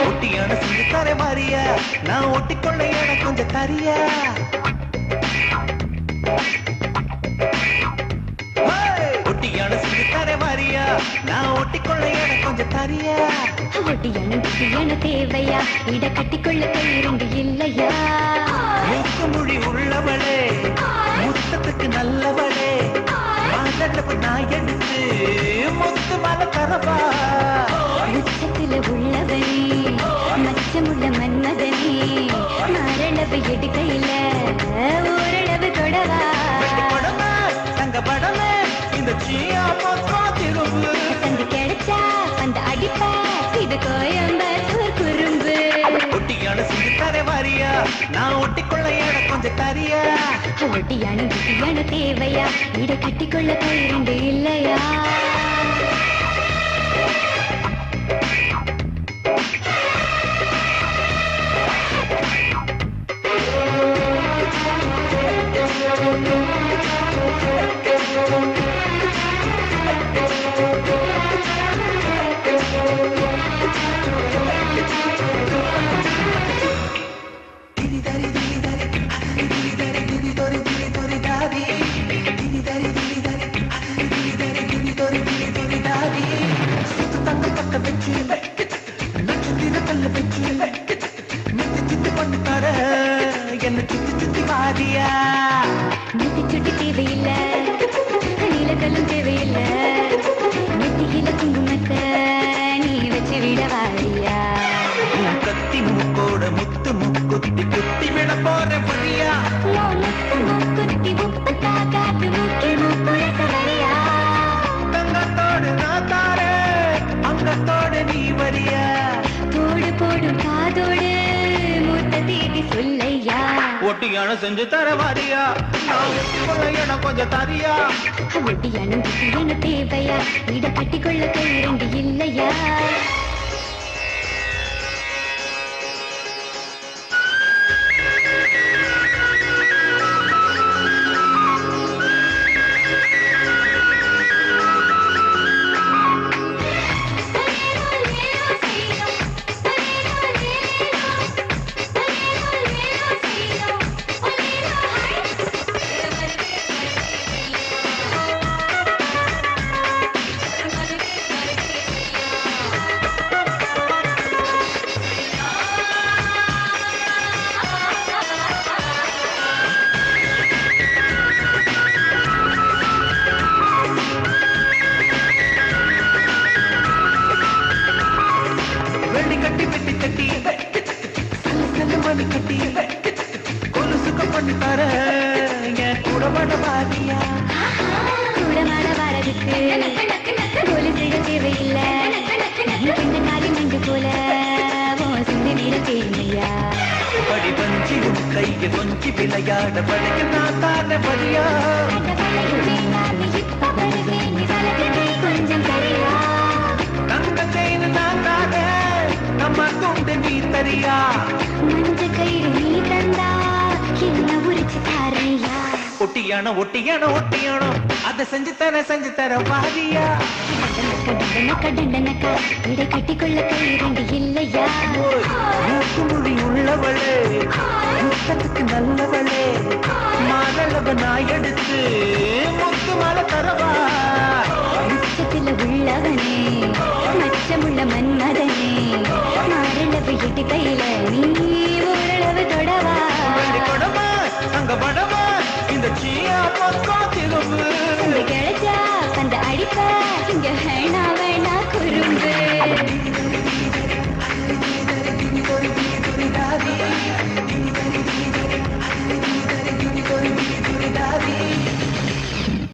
ஒட்டியான சிந்து தர மாறியா நான் ஒட்டிக்கொள்ள எனக்கு கொஞ்சம் தரியா ஒட்டியான சிந்து தர மாறியா நான் ஒட்டிக்கொள்ள எனக்கு கொஞ்சம் தரியா ஒட்டியான தேவையா இட கட்டிக்கொள்ள கையிருந்து இல்லையா மூக்கு மொழி உள்ளவளே முத்தத்துக்கு நல்லவளே மகளவு நான் எடுத்து முத்து மலை தரவா உச்சத்துல உள்ளவனே மச்சமுள்ள மன்மதனே மரளவு எடுக்கையில ஓரளவு தொடவா தங்க படமே இந்த சீயா பக்கம் திரும்பு தந்து கிடைச்சா அந்த அடிப்ப இது கோயம்பத்தூர் குறும்பு ஒட்டியான சிந்து தர வாரியா நான் ஒட்டிக்கொள்ள எனக்கு கொஞ்சம் தரியா ஒட்டியான தேவையா இட கட்டிக்கொள்ள கையிருந்து இல்லையா என்ன சுத்தி சுத்தி வாதியா நெத்தி சுட்டி தேவையில்லை நீலக்கல்லும் தேவையில்லை நெத்தியில குங்குமத்தை நீ வச்சு விட வாரியா கத்தி மூக்கோட முத்து முக்குத்தி குத்தி விட போற பொடியா முக்குத்தி உப்பு காக்காத்து முக்கி முக்குழக்க வரியா தங்கத்தோடு நான் தாரே அங்கத்தோடு நீ வரியா தோடு போடும் காதோடு மூத்த தேவி சொல்லையா ஒட்டியான செஞ்சு தர வாரியா நான் ஒட்டிக்கொள்ள எனக்கு கொஞ்சம் தரியா ஒட்டியான தேவையா இட கட்டிக்கொள்ள கையிருந்து இல்லையா கொஞ்சி விளையாட பழக நான் தான வழியா கொஞ்சம் தரியா தங்க தேன் நான் தான நம்ம துண்டு நீ தரியா மஞ்ச கயிறு நீ தந்தா என்ன உரிச்சு தாரியா ஒட்டியானோ அதை செஞ்சு தர வாரியா கடண்டனக்கா இட கட்டிக்கொள்ள கையிரண்டு இல்லையா மூக்கு மொழி உள்ளவளே முத்தத்துக்கு நல்லவளே மகளவ நான் எடுத்து முத்து மலை தரவா உச்சத்துல உள்ளவனே மச்சமுள்ள மன்மதனே மரளவு இட்டு கையில நீ ஓரளவு தொடவா கொடமா அங்க படமா இந்த சீயா பக்கம் திரும்பு கிடைச்சா அந்த அடிப்ப இங்க வேணா